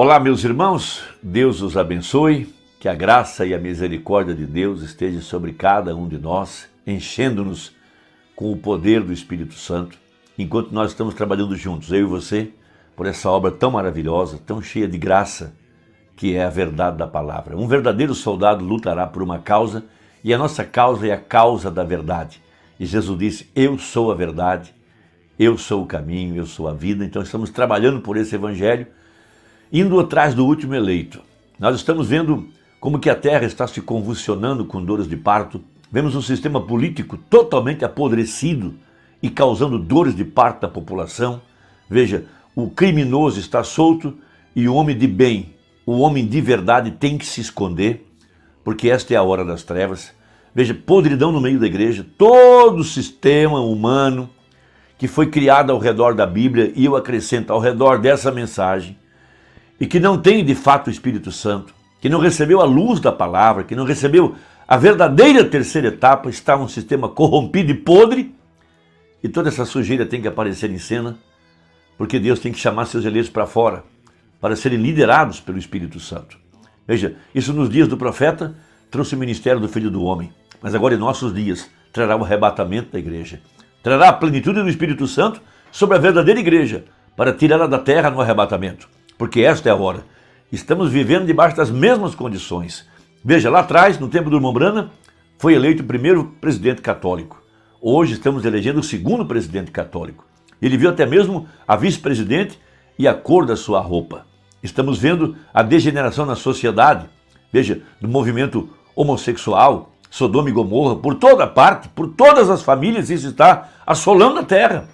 Olá, meus irmãos, Deus os abençoe, que a graça e a misericórdia de Deus esteja sobre cada um de nós, enchendo-nos com o poder do Espírito Santo, enquanto nós estamos trabalhando juntos, eu e você, por essa obra tão maravilhosa, tão cheia de graça, que é a verdade da palavra. Um verdadeiro soldado lutará por uma causa, e a nossa causa é a causa da verdade. E Jesus disse, eu sou a verdade, eu sou o caminho, eu sou a vida. Então estamos trabalhando por esse evangelho, indo atrás do último eleito. Nós estamos vendo como que a terra está se convulsionando com dores de parto. Vemos um sistema político totalmente apodrecido e causando dores de parto à população. Veja, o criminoso está solto e o homem de bem, o homem de verdade tem que se esconder, porque esta é a hora das trevas. Veja, podridão no meio da igreja, todo o sistema humano que foi criado ao redor da Bíblia, e eu acrescento, ao redor dessa mensagem, e que não tem de fato o Espírito Santo, que não recebeu a luz da palavra, que não recebeu a verdadeira terceira etapa, está um sistema corrompido e podre, e toda essa sujeira tem que aparecer em cena, porque Deus tem que chamar seus eleitos para fora, para serem liderados pelo Espírito Santo. Veja, isso nos dias do profeta trouxe o ministério do Filho do Homem, mas agora em nossos dias trará o arrebatamento da igreja, trará a plenitude do Espírito Santo sobre a verdadeira igreja, para tirá-la da terra no arrebatamento, porque esta é a hora. Estamos vivendo debaixo das mesmas condições. Veja, lá atrás, no tempo do irmão Branham, foi eleito o primeiro presidente católico. Hoje estamos elegendo o segundo presidente católico. Ele viu até mesmo a vice-presidente e a cor da sua roupa. Estamos vendo a degeneração na sociedade, veja, do movimento homossexual, Sodoma e Gomorra, por toda parte, por todas as famílias, isso está assolando a terra.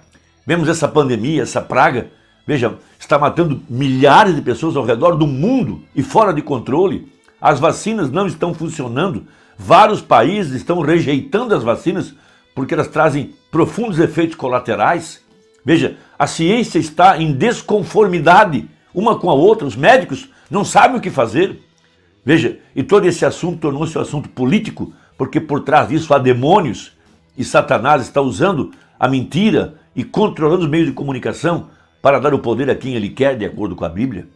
Vemos essa pandemia, essa praga, veja, está matando milhares de pessoas ao redor do mundo e fora de controle. As vacinas não estão funcionando, vários países estão rejeitando as vacinas porque elas trazem profundos efeitos colaterais. Veja, a ciência está em desconformidade uma com a outra, os médicos não sabem o que fazer. Veja, e todo esse assunto tornou-se um assunto político, porque por trás disso há demônios, e Satanás está usando a mentira e controlando os meios de comunicação para dar o poder a quem ele quer, de acordo com a Bíblia.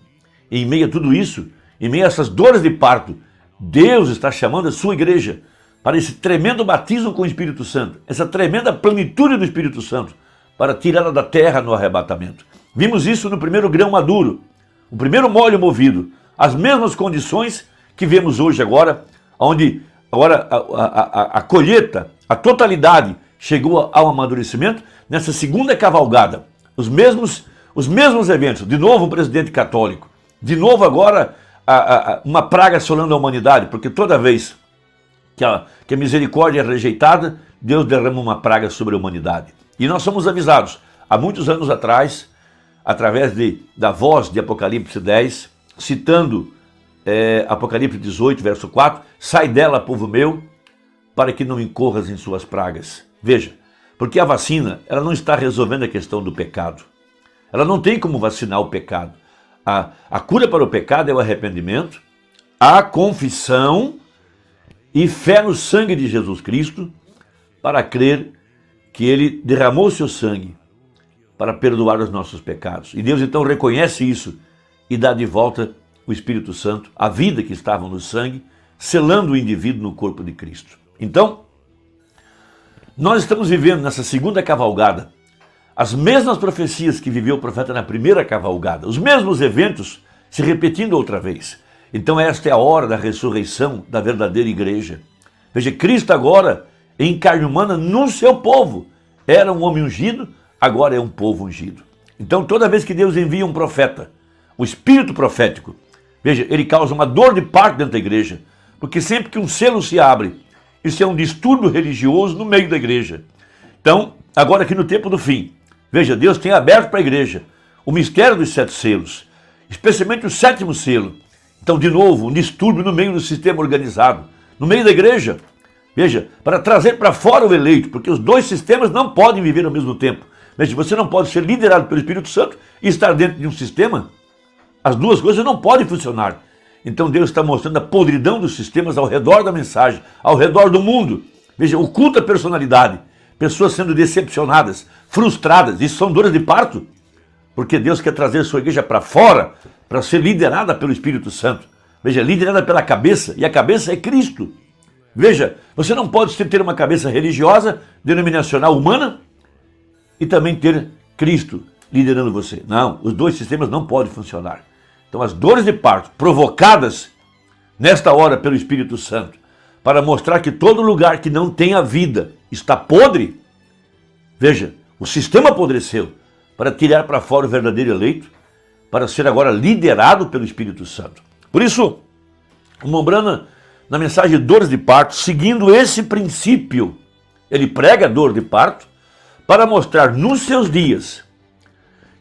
E em meio a tudo isso, em meio a essas dores de parto, Deus está chamando a sua igreja para esse tremendo batismo com o Espírito Santo, essa tremenda plenitude do Espírito Santo, para tirá-la da terra no arrebatamento. Vimos isso no primeiro grão maduro, o primeiro molho movido, as mesmas condições que vemos hoje agora, onde agora a colheita, a totalidade chegou ao amadurecimento nessa segunda cavalgada. Os mesmos eventos, de novo um presidente católico, de novo agora uma praga assolando a humanidade, porque toda vez que a misericórdia é rejeitada, Deus derrama uma praga sobre a humanidade. E nós somos avisados, há muitos anos atrás, através da voz de Apocalipse 10, citando Apocalipse 18, verso 4, sai dela, povo meu, para que não incorras em suas pragas. Veja, porque a vacina, ela não está resolvendo a questão do pecado. Ela não tem como vacinar o pecado. A cura para o pecado é o arrependimento, a confissão e fé no sangue de Jesus Cristo, para crer que ele derramou o seu sangue para perdoar os nossos pecados. E Deus então reconhece isso e dá de volta o Espírito Santo, a vida que estava no sangue, selando o indivíduo no corpo de Cristo. Então, nós estamos vivendo nessa segunda cavalgada as mesmas profecias que viveu o profeta na primeira cavalgada, os mesmos eventos se repetindo outra vez. Então esta é a hora da ressurreição da verdadeira igreja. Veja, Cristo agora, em carne humana, no seu povo, era um homem ungido, agora é um povo ungido. Então toda vez que Deus envia um profeta, o espírito profético, veja, ele causa uma dor de parto dentro da igreja, porque sempre que um selo se abre, isso é um distúrbio religioso no meio da igreja. Então, agora aqui no tempo do fim, veja, Deus tem aberto para a igreja o mistério dos 7 selos, especialmente o 7º selo. Então, de novo, um distúrbio no meio do sistema organizado, no meio da igreja. Veja, para trazer para fora o eleito, porque os dois sistemas não podem viver ao mesmo tempo. Veja, você não pode ser liderado pelo Espírito Santo e estar dentro de um sistema. As duas coisas não podem funcionar. Então Deus está mostrando a podridão dos sistemas ao redor da mensagem, ao redor do mundo. Veja, oculta personalidade, pessoas sendo decepcionadas, frustradas, isso são dores de parto, porque Deus quer trazer a sua igreja para fora, para ser liderada pelo Espírito Santo. Veja, liderada pela cabeça, e a cabeça é Cristo. Veja, você não pode ter uma cabeça religiosa, denominacional, humana, e também ter Cristo liderando você. Não, os dois sistemas não podem funcionar. Então as dores de parto provocadas nesta hora pelo Espírito Santo, para mostrar que todo lugar que não tem a vida está podre, veja, o sistema apodreceu, para tirar para fora o verdadeiro eleito, para ser agora liderado pelo Espírito Santo. Por isso, o Mombrana, na mensagem Dores de Parto, seguindo esse princípio, ele prega a dor de parto para mostrar nos seus dias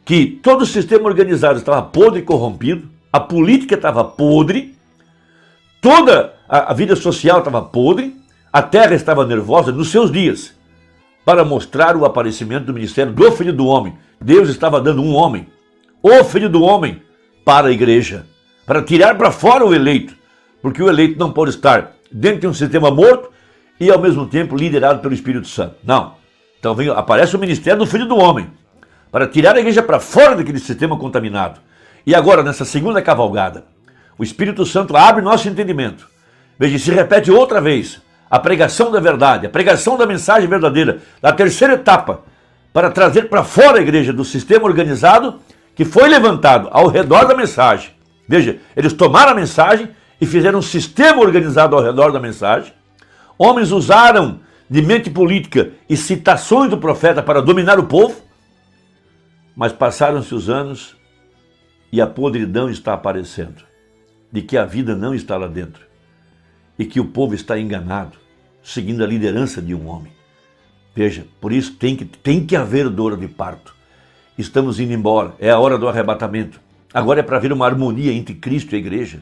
que todo o sistema organizado estava podre e corrompido, a política estava podre, toda a vida social estava podre, a terra estava nervosa nos seus dias, para mostrar o aparecimento do ministério do Filho do Homem. Deus estava dando um homem, o Filho do Homem, para a igreja, para tirar para fora o eleito, porque o eleito não pode estar dentro de um sistema morto e ao mesmo tempo liderado pelo Espírito Santo. Não. Então aparece o ministério do Filho do Homem, para tirar a igreja para fora daquele sistema contaminado. E agora, nessa segunda cavalgada, o Espírito Santo abre nosso entendimento. Veja, se repete outra vez a pregação da verdade, a pregação da mensagem verdadeira, da terceira etapa, para trazer para fora a igreja do sistema organizado que foi levantado ao redor da mensagem. Veja, eles tomaram a mensagem e fizeram um sistema organizado ao redor da mensagem. Homens usaram de mente política e citações do profeta para dominar o povo, mas passaram-se os anos e a podridão está aparecendo, de que a vida não está lá dentro e que o povo está enganado, seguindo a liderança de um homem. Veja, por isso tem que haver dor de parto. Estamos indo embora, é a hora do arrebatamento. Agora é para haver uma harmonia entre Cristo e a igreja.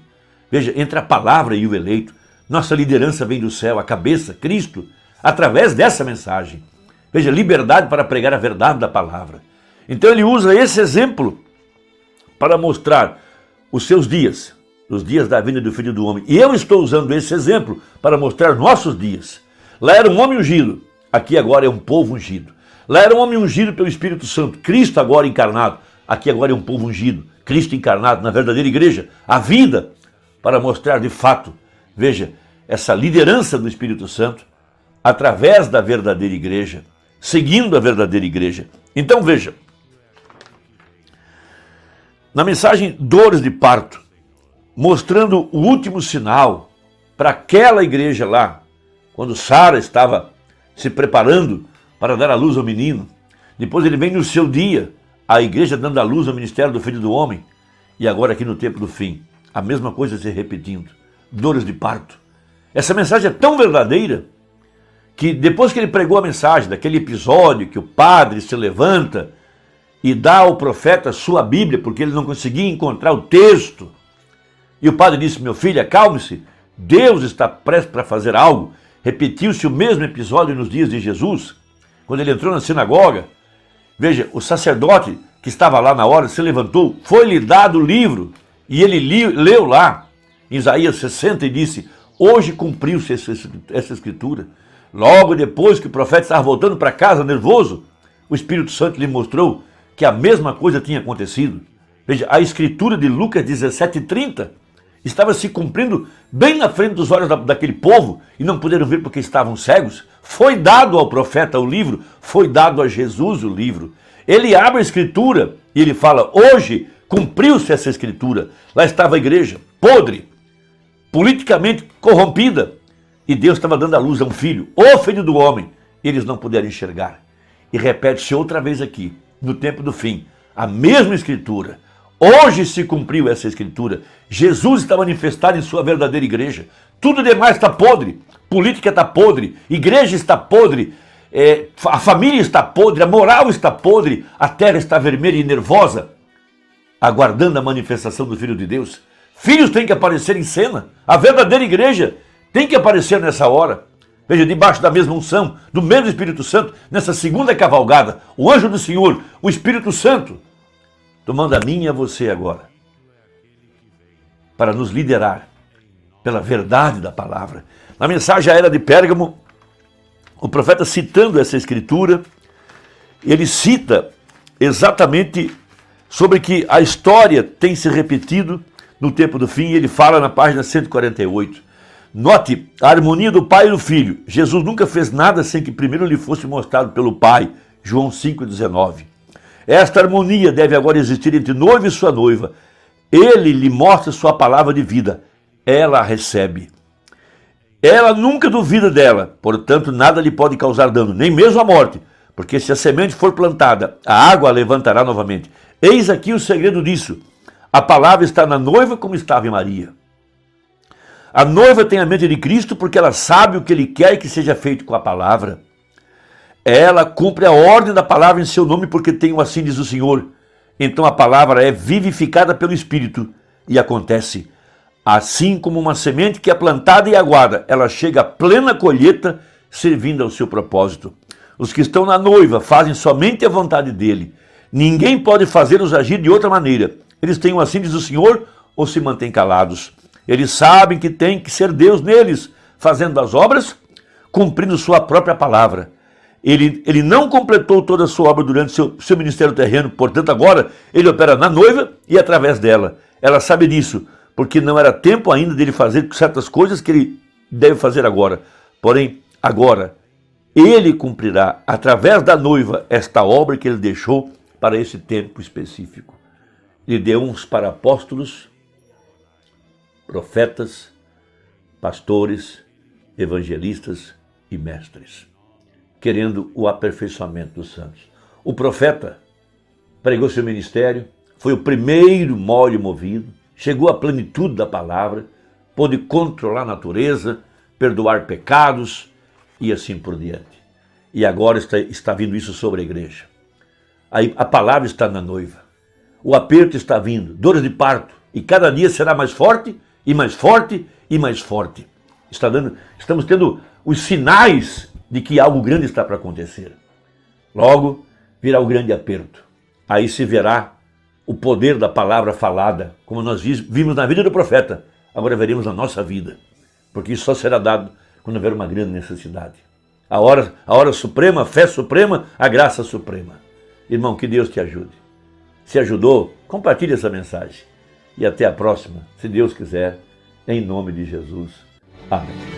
Veja, entre a palavra e o eleito. Nossa liderança vem do céu, a cabeça, Cristo, através dessa mensagem. Veja, liberdade para pregar a verdade da palavra. Então ele usa esse exemplo para mostrar os seus dias, os dias da vinda do Filho do Homem. E eu estou usando esse exemplo para mostrar nossos dias. Lá era um homem ungido, aqui agora é um povo ungido. Lá era um homem ungido pelo Espírito Santo, Cristo agora encarnado, aqui agora é um povo ungido, Cristo encarnado na verdadeira igreja, a vida, para mostrar de fato, veja, essa liderança do Espírito Santo, através da verdadeira igreja, seguindo a verdadeira igreja. Então veja, na mensagem Dores de Parto, mostrando o último sinal para aquela igreja lá, quando Sara estava se preparando para dar à luz ao menino. Depois ele vem no seu dia, a igreja dando à luz ao ministério do Filho do Homem. E agora aqui no tempo do fim, a mesma coisa se repetindo. Dores de parto. Essa mensagem é tão verdadeira que depois que ele pregou a mensagem, daquele episódio que o padre se levanta e dá ao profeta sua Bíblia, porque ele não conseguia encontrar o texto. E o padre disse, meu filho, acalme-se, Deus está prestes para fazer algo. Repetiu-se o mesmo episódio nos dias de Jesus, quando ele entrou na sinagoga. Veja, o sacerdote que estava lá na hora se levantou, foi-lhe dado o livro, e ele leu lá, em Isaías 60, e disse, hoje cumpriu-se essa escritura. Logo depois que o profeta estava voltando para casa nervoso, o Espírito Santo lhe mostrou que a mesma coisa tinha acontecido. Veja, a escritura de Lucas 17:30 estava se cumprindo bem na frente dos olhos daquele povo e não puderam ver porque estavam cegos. Foi dado ao profeta o livro, foi dado a Jesus o livro. Ele abre a escritura e ele fala, hoje cumpriu-se essa escritura. Lá estava a igreja, podre, politicamente corrompida, e Deus estava dando à luz a um filho, o Filho do Homem. Eles não puderam enxergar. E repete-se outra vez aqui, no tempo do fim, a mesma escritura. Hoje se cumpriu essa escritura. Jesus está manifestado em sua verdadeira igreja. Tudo demais está podre. Política está podre. Igreja está podre. A família está podre. A moral está podre. A terra está vermelha e nervosa, aguardando a manifestação do Filho de Deus. Filhos têm que aparecer em cena. A verdadeira igreja tem que aparecer nessa hora. Veja, debaixo da mesma unção, do mesmo Espírito Santo, nessa segunda cavalgada, o anjo do Senhor, o Espírito Santo, tomando a mim e a você agora, para nos liderar pela verdade da palavra. Na mensagem à era de Pérgamo, o profeta citando essa escritura, ele cita exatamente sobre que a história tem se repetido no tempo do fim, e ele fala na página 148. Note a harmonia do Pai e do Filho. Jesus nunca fez nada sem que primeiro lhe fosse mostrado pelo Pai. João 5,19. Esta harmonia deve agora existir entre noivo e sua noiva. Ele lhe mostra sua palavra de vida. Ela a recebe. Ela nunca duvida dela, portanto nada lhe pode causar dano, nem mesmo a morte, porque se a semente for plantada, a água a levantará novamente. Eis aqui o segredo disso. A palavra está na noiva como estava em Maria. A noiva tem a mente de Cristo porque ela sabe o que ele quer que seja feito com a palavra. Ela cumpre a ordem da palavra em seu nome porque tem o assim diz o Senhor. Então a palavra é vivificada pelo Espírito e acontece. Assim como uma semente que é plantada e aguarda, ela chega à plena colheita servindo ao seu propósito. Os que estão na noiva fazem somente a vontade dele. Ninguém pode fazê-los agir de outra maneira. Eles têm o assim diz o Senhor ou se mantêm calados. Eles sabem que tem que ser Deus neles, fazendo as obras, cumprindo sua própria palavra. Ele não completou toda a sua obra durante seu ministério terreno, portanto agora ele opera na noiva e através dela. Ela sabe disso, porque não era tempo ainda dele fazer certas coisas que ele deve fazer agora. Porém, agora, ele cumprirá, através da noiva, esta obra que ele deixou para esse tempo específico. Ele deu uns para apóstolos, profetas, pastores, evangelistas e mestres, querendo o aperfeiçoamento dos santos. O profeta pregou seu ministério, foi o primeiro mole movido, chegou à plenitude da palavra, pôde controlar a natureza, perdoar pecados e assim por diante. E agora está vindo isso sobre a igreja. A palavra está na noiva. O aperto está vindo, dores de parto, e cada dia será mais forte, e mais forte, e mais forte. Estamos tendo os sinais de que algo grande está para acontecer. Logo virá o grande aperto. Aí se verá o poder da palavra falada, como nós vimos na vida do profeta, agora veremos na nossa vida, porque isso só será dado quando houver uma grande necessidade. A hora suprema, a fé suprema, a graça suprema. Irmão, que Deus te ajude. Se ajudou, compartilhe essa mensagem. E até a próxima, se Deus quiser, em nome de Jesus. Amém.